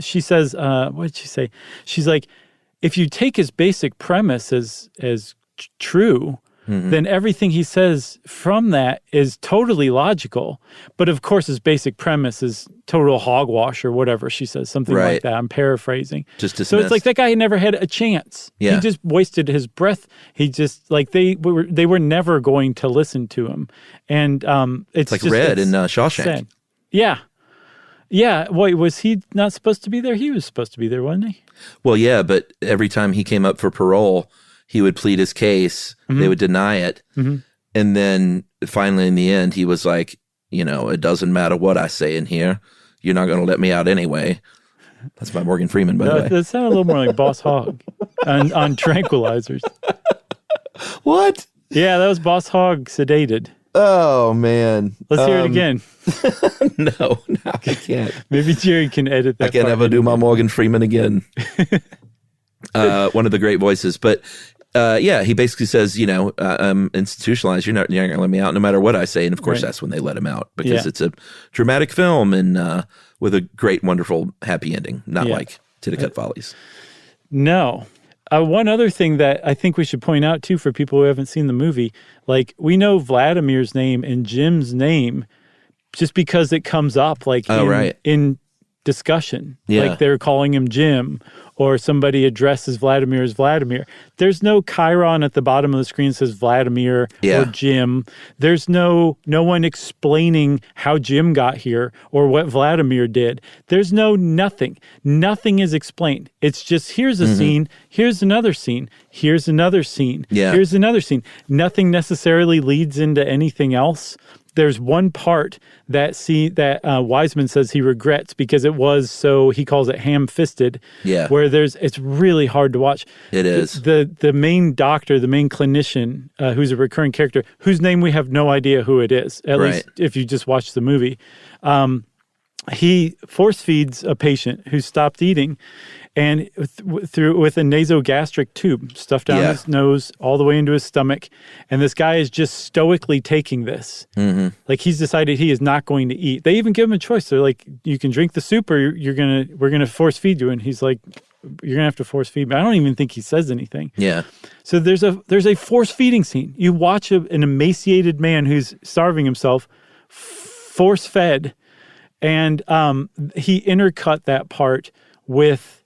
She says, what did she say? She's like, if you take his basic premise as true, then everything he says from that is totally logical. But of course, his basic premise is total hogwash or whatever she says, something like that. I'm paraphrasing. Just dismissed. So it's like that guy never had a chance. Yeah. He just wasted his breath. He just, like, they were never going to listen to him. And it's like just, Red in Shawshank. Sad. Yeah. Yeah. Wait, was he not supposed to be there? He was supposed to be there, wasn't he? Well, yeah, but every time he came up for parole, he would plead his case. They would deny it. And then finally in the end, he was like, it doesn't matter what I say in here. You're not going to let me out anyway. That's by Morgan Freeman, by the way. That sounded a little more like Boss Hogg on tranquilizers. What? Yeah, that was Boss Hogg sedated. Oh, man. Let's hear it again. No, I can't. Maybe Jerry can edit that. I can't ever do my Morgan Freeman again. One of the great voices. But he basically says, I'm institutionalized. You're not going to let me out no matter what I say. And of course, that's when they let him out, because it's a dramatic film and with a great, wonderful, happy ending, not like Titicut Follies. No. One other thing that I think we should point out, too, for people who haven't seen the movie, like, we know Vladimir's name and Jim's name just because it comes up, like, in discussion. Yeah. Like, they're calling him Jim, or somebody addresses Vladimir as Vladimir. There's no chyron at the bottom of the screen that says Vladimir or Jim. There's no one explaining how Jim got here or what Vladimir did. There's nothing. Nothing is explained. It's just, here's a scene, here's another scene, here's another scene, here's another scene. Nothing necessarily leads into anything else. there's one part that Wiseman says he regrets because it was so, he calls it ham-fisted. Yeah. Where it's really hard to watch. It is. The main doctor, the main clinician, who's a recurring character, whose name we have no idea who it is, at least if you just watch the movie. He force feeds a patient who stopped eating, and with a nasogastric tube stuffed down his nose all the way into his stomach. And this guy is just stoically taking this. Mm-hmm. Like, he's decided he is not going to eat. They even give him a choice. They're like, you can drink the soup, or we're going to force feed you. And he's like, you're going to have to force feed me. I don't even think he says anything. Yeah. So there's a force feeding scene. You watch an emaciated man who's starving himself, force fed. And he intercut that part with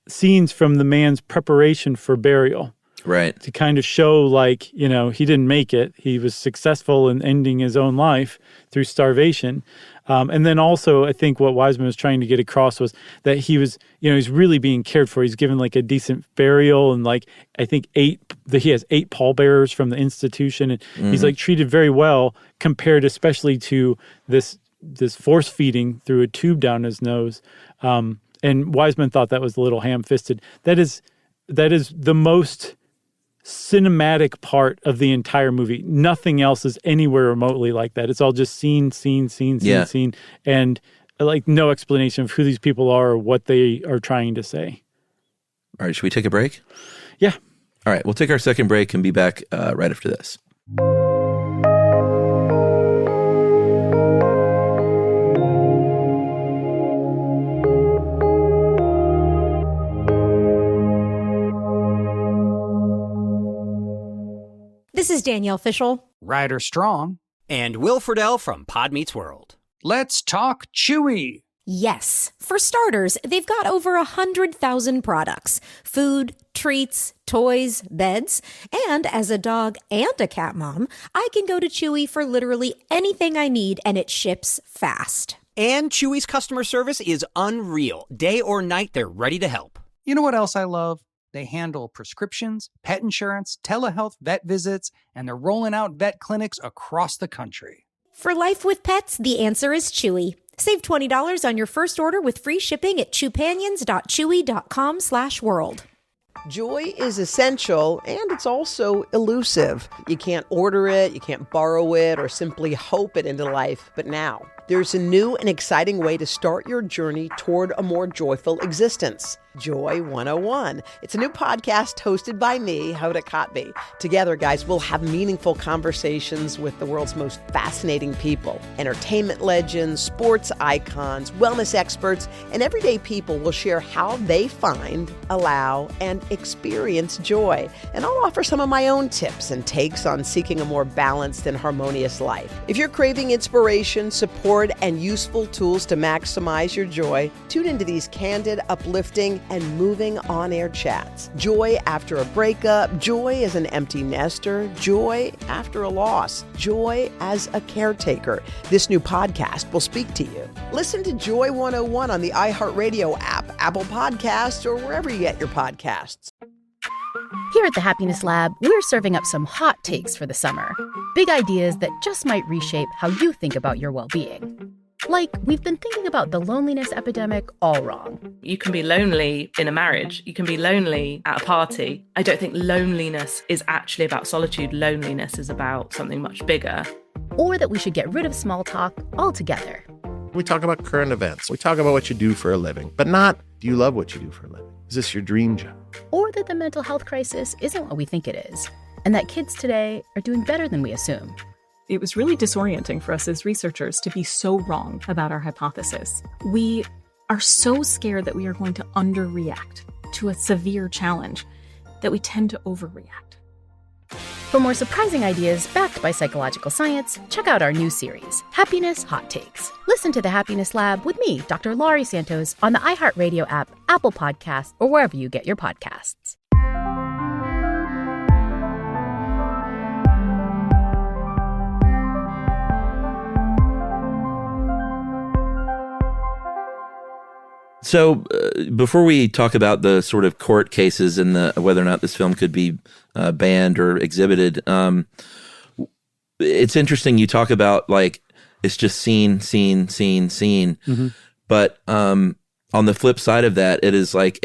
scenes from the man's preparation for burial. Right. To kind of show, like, he didn't make it. He was successful in ending his own life through starvation. And then also, I think what Wiseman was trying to get across was that he was, he's really being cared for. He's given like a decent burial, and like, I think he has 8 pallbearers from the institution, and he's like treated very well compared especially to this force feeding through a tube down his nose. And Wiseman thought that was a little ham-fisted. That is the most cinematic part of the entire movie. Nothing else is anywhere remotely like that. It's all just scene, and like no explanation of who these people are or what they are trying to say. All right, should we take a break? Yeah. All right, we'll take our second break and be back right after this. This is Danielle Fishel, Ryder Strong, and Will Friedle from Pod Meets World. Let's talk Chewy. Yes. For starters, they've got over 100,000 products. Food, treats, toys, beds. And as a dog and a cat mom, I can go to Chewy for literally anything I need, and it ships fast. And Chewy's customer service is unreal. Day or night, they're ready to help. You know what else I love? They handle prescriptions, pet insurance, telehealth, vet visits, and they're rolling out vet clinics across the country. For life with pets, the answer is Chewy. Save $20 on your first order with free shipping at chewpanions.chewy.com/world. Joy is essential, and it's also elusive. You can't order it, you can't borrow it, or simply hope it into life. But now, there's a new and exciting way to start your journey toward a more joyful existence. Joy 101. It's a new podcast hosted by me, Hoda Kotb. Together, guys, we'll have meaningful conversations with the world's most fascinating people. Entertainment legends, sports icons, wellness experts, and everyday people will share how they find, allow, and experience joy. And I'll offer some of my own tips and takes on seeking a more balanced and harmonious life. If you're craving inspiration, support, and useful tools to maximize your joy, tune into these candid, uplifting, and moving on-air chats. Joy after a breakup, joy as an empty nester, joy after a loss, joy as a caretaker. This new podcast will speak to you. Listen to Joy 101 on the iHeartRadio app, Apple Podcasts, or wherever you get your podcasts. Here at the Happiness Lab, we're serving up some hot takes for the summer. Big ideas that just might reshape how you think about your well-being. Like, we've been thinking about the loneliness epidemic all wrong. You can be lonely in a marriage. You can be lonely at a party. I don't think loneliness is actually about solitude. Loneliness is about something much bigger. Or that we should get rid of small talk altogether. We talk about current events. We talk about what you do for a living, but not, do you love what you do for a living? Is this your dream job? Or that the mental health crisis isn't what we think it is, and that kids today are doing better than we assume. It was really disorienting for us as researchers to be so wrong about our hypothesis. We are so scared that we are going to underreact to a severe challenge that we tend to overreact. For more surprising ideas backed by psychological science, check out our new series, Happiness Hot Takes. Listen to the Happiness Lab with me, Dr. Laurie Santos, on the iHeartRadio app, Apple Podcasts, or wherever you get your podcasts. So before we talk about the sort of court cases and whether or not this film could be banned or exhibited, it's interesting. You talk about like it's just scene. Mm-hmm. But on the flip side of that, it is like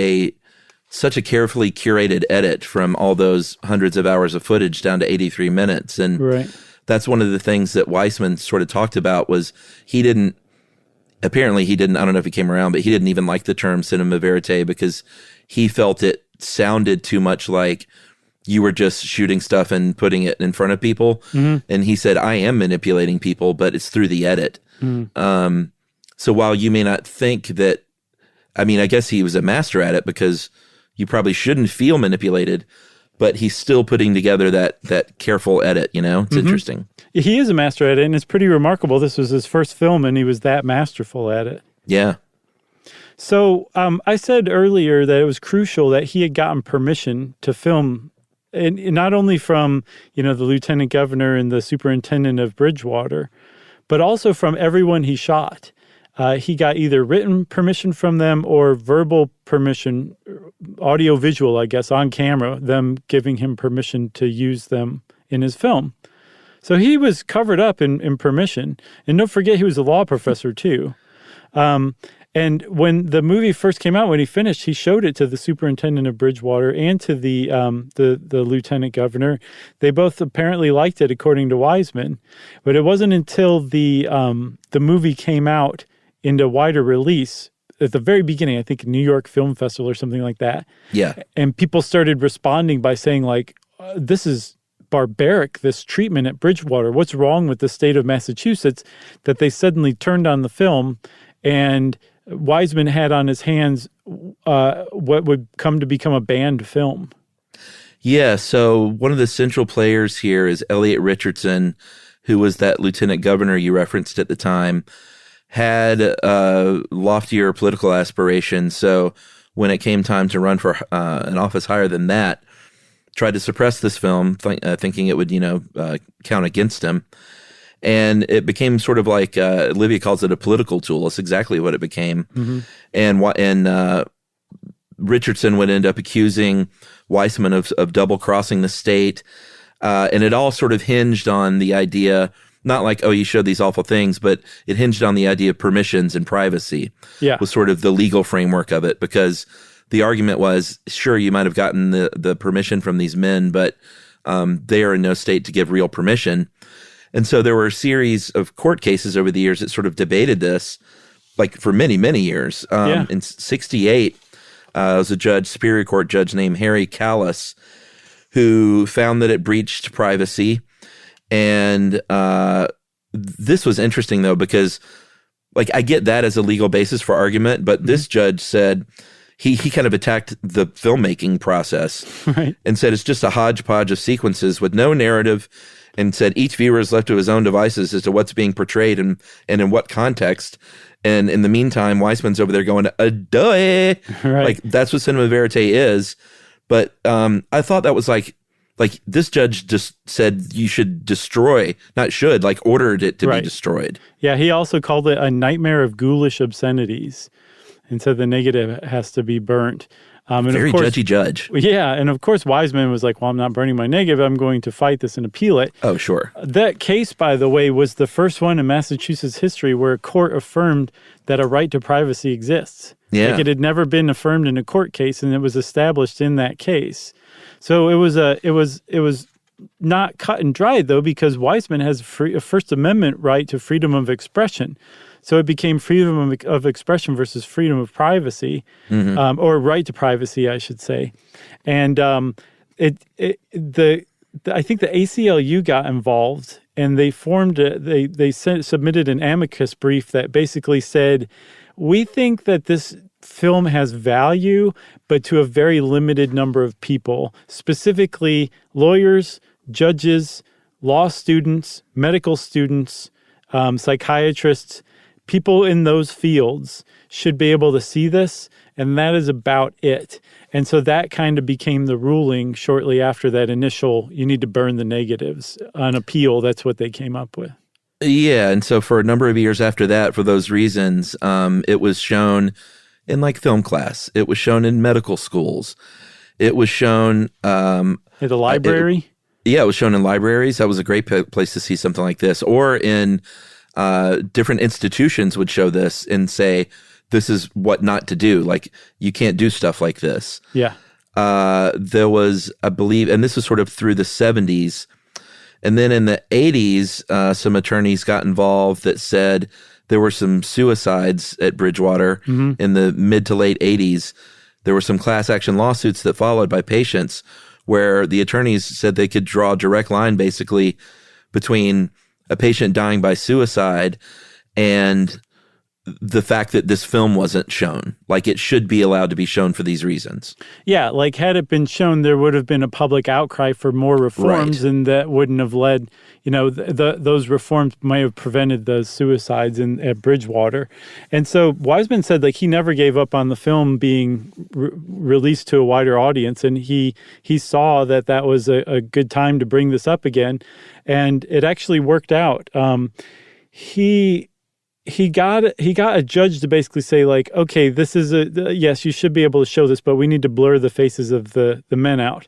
such a carefully curated edit from all those hundreds of hours of footage down to 83 minutes. And that's one of the things that Weissman sort of talked about was apparently he didn't, I don't know if he came around, but he didn't even like the term cinema verite because he felt it sounded too much like you were just shooting stuff and putting it in front of people. Mm-hmm. And he said, I am manipulating people, but it's through the edit. Mm-hmm. So while you may not think that, I mean, I guess he was a master at it because you probably shouldn't feel manipulated, but he's still putting together that careful edit, you know? It's interesting. He is a master at it, and it's pretty remarkable. This was his first film, and he was that masterful at it. Yeah. So I said earlier that it was crucial that he had gotten permission to film, and not only from, the lieutenant governor and the superintendent of Bridgewater, but also from everyone he shot. He got either written permission from them or verbal permission, audio-visual, I guess, on camera, them giving him permission to use them in his film. So he was covered up in permission. And don't forget, he was a law professor, too. And when the movie first came out, when he finished, he showed it to the superintendent of Bridgewater and to the lieutenant governor. They both apparently liked it, according to Weissman. But it wasn't until the movie came out into wider release at the very beginning, I think New York Film Festival or something like that. Yeah. And people started responding by saying, like, this is barbaric, this treatment at Bridgewater. What's wrong with the state of Massachusetts that they suddenly turned on the film and Weissman had on his hands what would come to become a banned film? Yeah, so one of the central players here is Elliot Richardson, who was that lieutenant governor you referenced at the time, had loftier political aspirations. So when it came time to run for an office higher than that, tried to suppress this film, thinking it would, count against him. And it became sort of like, Olivia calls it a political tool. It's exactly what it became. Mm-hmm. And Richardson would end up accusing Weissman of double-crossing the state. And it all sort of hinged on the idea, not like, oh, you showed these awful things, but it hinged on the idea of permissions and privacy. Yeah. Was sort of the legal framework of it, because the argument was, sure, you might have gotten the permission from these men, but they are in no state to give real permission. And so there were a series of court cases over the years that sort of debated this, like for many, many years. In 1968, there was a Superior Court judge named Harry Callis, who found that it breached privacy. And this was interesting, though, because like I get that as a legal basis for argument, but this judge said he kind of attacked the filmmaking process and said it's just a hodgepodge of sequences with no narrative, and said each viewer is left to his own devices as to what's being portrayed and in what context. And in the meantime, Weissman's over there going, duh. Like that's what cinema verite is. But I thought that was like this judge just said you should destroy, not should, like ordered it to be destroyed. Yeah, he also called it a nightmare of ghoulish obscenities. And so the negative has to be burnt. And very of course, judgy judge. Yeah, and of course Weissman was like, well, I'm not burning my negative. I'm going to fight this and appeal it. Oh, sure. That case, by the way, was the first one in Massachusetts history where a court affirmed that a right to privacy exists. Yeah. Like it had never been affirmed in a court case, and it was established in that case. So it was not cut and dried, though, because Weissman has a First Amendment right to freedom of expression. So it became freedom of expression versus freedom of privacy, or right to privacy, I should say. And I think the ACLU got involved, and they submitted an amicus brief that basically said, we think that this film has value, but to a very limited number of people, specifically lawyers, judges, law students, medical students, psychiatrists. People in those fields should be able to see this, and that is about it. And so that kind of became the ruling shortly after that initial, you need to burn the negatives. On appeal, that's what they came up with. Yeah, and so for a number of years after that, for those reasons, it was shown in like film class. It was shown in medical schools. It was shown at the library. Yeah, it was shown in libraries. That was a great place to see something like this. Or in different institutions would show this and say, this is what not to do. Like, you can't do stuff like this. Yeah. There was, I believe, and this was sort of through the 70s. And then in the 80s, some attorneys got involved that said there were some suicides at Bridgewater in the mid to late 80s. There were some class action lawsuits that followed by patients where the attorneys said they could draw a direct line basically between a patient dying by suicide and the fact that this film wasn't shown. Like, it should be allowed to be shown for these reasons. Yeah, like had it been shown, there would have been a public outcry for more reforms, and that wouldn't have led, those reforms might have prevented the suicides at Bridgewater. And so Wiseman said, like, he never gave up on the film being released to a wider audience, and he saw that was a good time to bring this up again, and it actually worked out. He got a judge to basically say, like, okay, this is yes, you should be able to show this, but we need to blur the faces of the men out.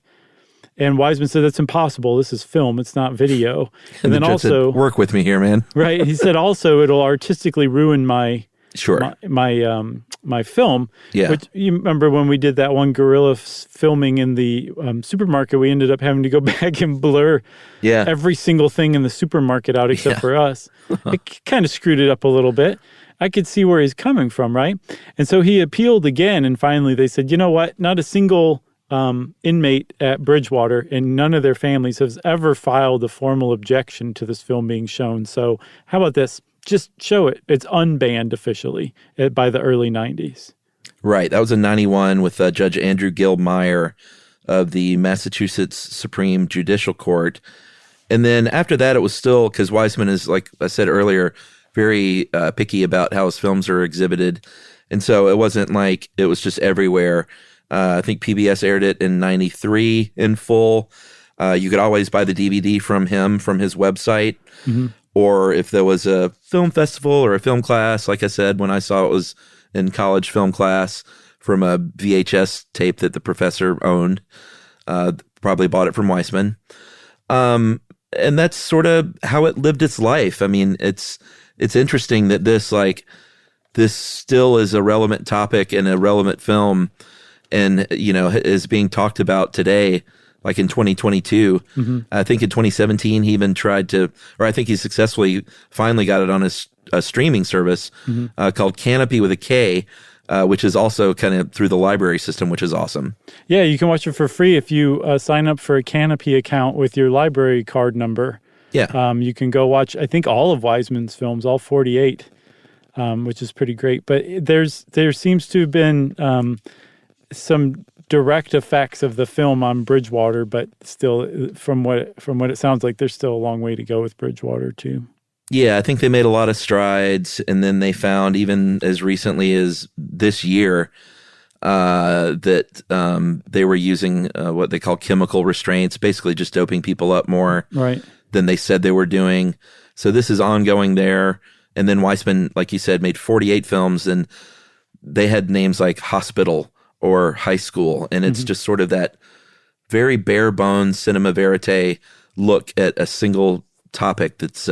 And Wiseman said, that's impossible. This is film. It's not video. And then also, said, work with me here, man. Right. He said also it'll artistically ruin my film. Yeah. Which, you remember when we did that one guerrilla filming in the supermarket, we ended up having to go back and blur every single thing in the supermarket out except for us. It kind of screwed it up a little bit. I could see where he's coming from, right? And so he appealed again, and finally they said, you know what? Not a single inmate at Bridgewater and none of their families has ever filed a formal objection to this film being shown. So how about this? Just show it. It's unbanned officially by the early 90s. Right. That was in 91 with Judge Andrew Gildmeyer of the Massachusetts Supreme Judicial Court. And then after that, it was still, because Wiseman is, like I said earlier, very picky about how his films are exhibited. And so it wasn't like it was just everywhere. I think PBS aired it in 93 in full. You could always buy the DVD from him from his website. Mm-hmm. Or if there was a film festival or a film class, like I said, when I saw it was in college film class from a VHS tape that the professor owned, probably bought it from Wiseman. And that's sort of how it lived its life. I mean, it's interesting that this still is a relevant topic and a relevant film, and is being talked about today, like in 2022. Mm-hmm. I think in 2017 he even tried to, or I think he successfully finally got it on a streaming service called Canopy with a K, which is also kind of through the library system, which is awesome. Yeah, you can watch it for free if you sign up for a Canopy account with your library card number. Yeah. You can go watch, I think, all of Wiseman's films, all 48, which is pretty great. But there seems to have been some direct effects of the film on Bridgewater, but still, from what it sounds like, there's still a long way to go with Bridgewater too. Yeah, I think they made a lot of strides, and then they found, even as recently as this year, that they were using what they call chemical restraints, basically just doping people up more than they said they were doing. So this is ongoing there. And then Wiseman, like you said, made 48 films, and they had names like Hospital or High School, and it's just sort of that very bare bones cinema verite look at a single topic that's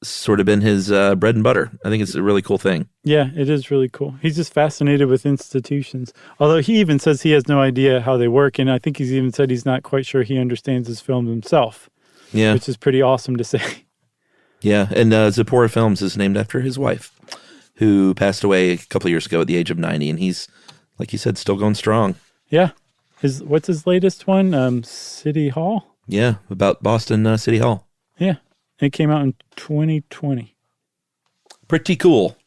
sort of been his bread and butter. I think it's a really cool thing. Yeah, it is really cool. He's just fascinated with institutions, although he even says he has no idea how they work, and I think he's even said he's not quite sure he understands his films himself, which is pretty awesome to say. Yeah, and Zipporah Films is named after his wife, who passed away a couple of years ago at the age of 90, and he's, like you said, still going strong. Yeah. What's his latest one? City Hall? Yeah, about Boston City Hall. Yeah. It came out in 2020. Pretty cool.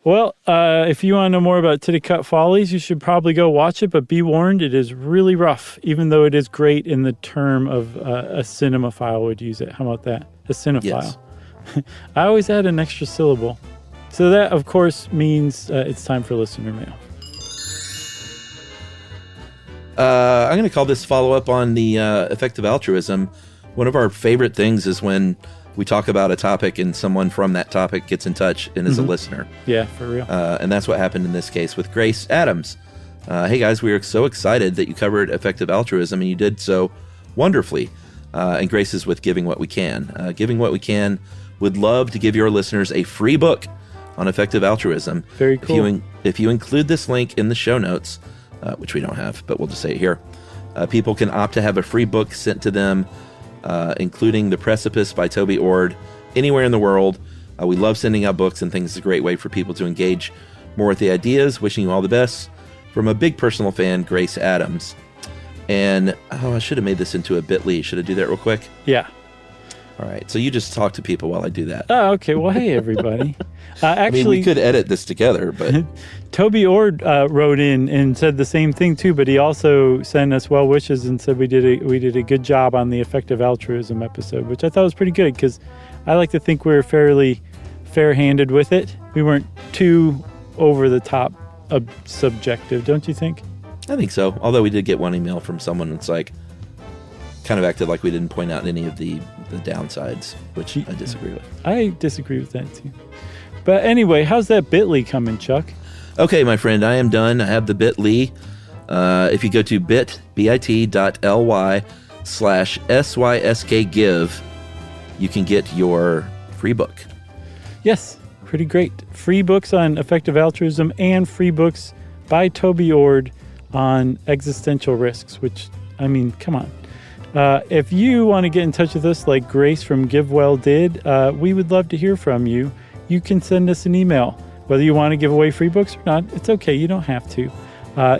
Well, if you want to know more about Titicut Follies, you should probably go watch it, but be warned, it is really rough, even though it is great in the term of a cinemaphile would use it. How about that? A cinephile. Yes. I always add an extra syllable. So that, of course, means it's time for listener mail. I'm going to call this follow-up on the effective altruism. One of our favorite things is when we talk about a topic and someone from that topic gets in touch and is a listener. Yeah, for real. And that's what happened in this case with Grace Adams. Hey guys, we are so excited that you covered effective altruism, and you did so wonderfully. and Grace is with Giving What We Can. Giving What We Can would love to give your listeners a free book on effective altruism. Very cool. If you include this link in the show notes, which we don't have, but we'll just say it here, people can opt to have a free book sent to them, including The Precipice by Toby Ord, anywhere in the world. We love sending out books and things. It's a great way for people to engage more with the ideas. Wishing you all the best from a big personal fan, Grace Adams. And, I should have made this into a bit.ly. Should I do that real quick? Yeah. All right. So you just talk to people while I do that. Oh, okay. Well, hey, everybody. Actually, we could edit this together, but Toby Ord wrote in and said the same thing too. But he also sent us well wishes and said we did a good job on the effective altruism episode, which I thought was pretty good because I like to think we were fairly fair-handed with it. We weren't too over the top subjective, don't you think? I think so. Although we did get one email from someone that's like kind of acted like we didn't point out any of the downsides, which I disagree with. I disagree with that too. But anyway, how's that bit.ly coming, Chuck? Okay, my friend, I am done. I have the bit.ly. If you go to bit.ly/SYSKGive, you can get your free book. Yes, pretty great. Free books on effective altruism and free books by Toby Ord on existential risks, which, I mean, come on. If you want to get in touch with us like Grace from GiveWell did, we would love to hear from you. You can send us an email. Whether you want to give away free books or not, it's okay. You don't have to.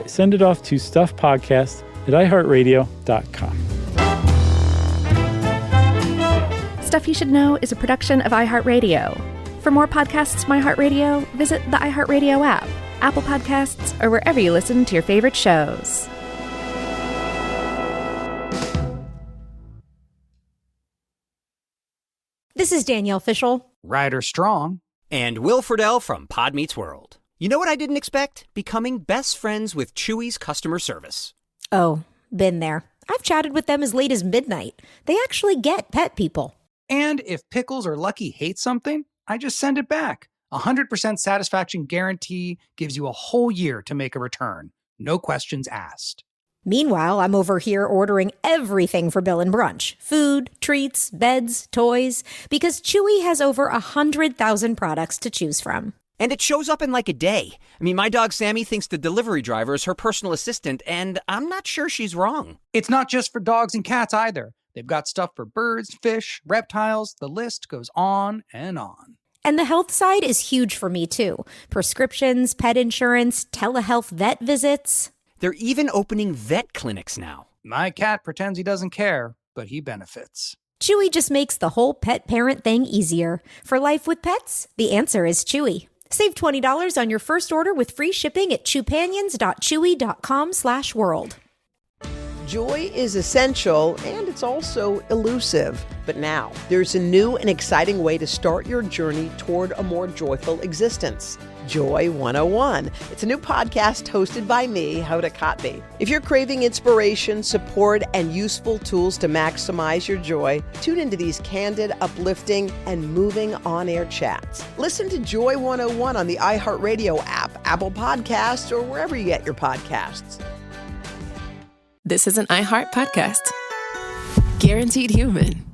Send it off to stuffpodcast@iheartradio.com. Stuff You Should Know is a production of iHeartRadio. For more podcasts from iHeartRadio, visit the iHeartRadio app, Apple Podcasts, or wherever you listen to your favorite shows. This is Danielle Fishel. Ryder Strong. And Will Friedle from Pod Meets World. You know what I didn't expect? Becoming best friends with Chewy's customer service. Oh, been there. I've chatted with them as late as midnight. They actually get pet people. And if Pickles or Lucky hate something, I just send it back. 100% satisfaction guarantee gives you a whole year to make a return. No questions asked. Meanwhile, I'm over here ordering everything for Bill and Brunch. Food, treats, beds, toys. Because Chewy has over 100,000 products to choose from. And it shows up in like a day. I mean, my dog Sammy thinks the delivery driver is her personal assistant, and I'm not sure she's wrong. It's not just for dogs and cats either. They've got stuff for birds, fish, reptiles. The list goes on and on. And the health side is huge for me, too. Prescriptions, pet insurance, telehealth vet visits. They're even opening vet clinics now. My cat pretends he doesn't care, but he benefits. Chewy just makes the whole pet parent thing easier. For life with pets, the answer is Chewy. Save $20 on your first order with free shipping at chewpanions.chewy.com/world. Joy is essential, and it's also elusive. But now, there's a new and exciting way to start your journey toward a more joyful existence. Joy 101. It's a new podcast hosted by me, Hoda Kotb. If you're craving inspiration, support, and useful tools to maximize your joy, tune into these candid, uplifting, and moving on-air chats. Listen to Joy 101 on the iHeartRadio app, Apple Podcasts, or wherever you get your podcasts. This is an iHeart podcast. Guaranteed human.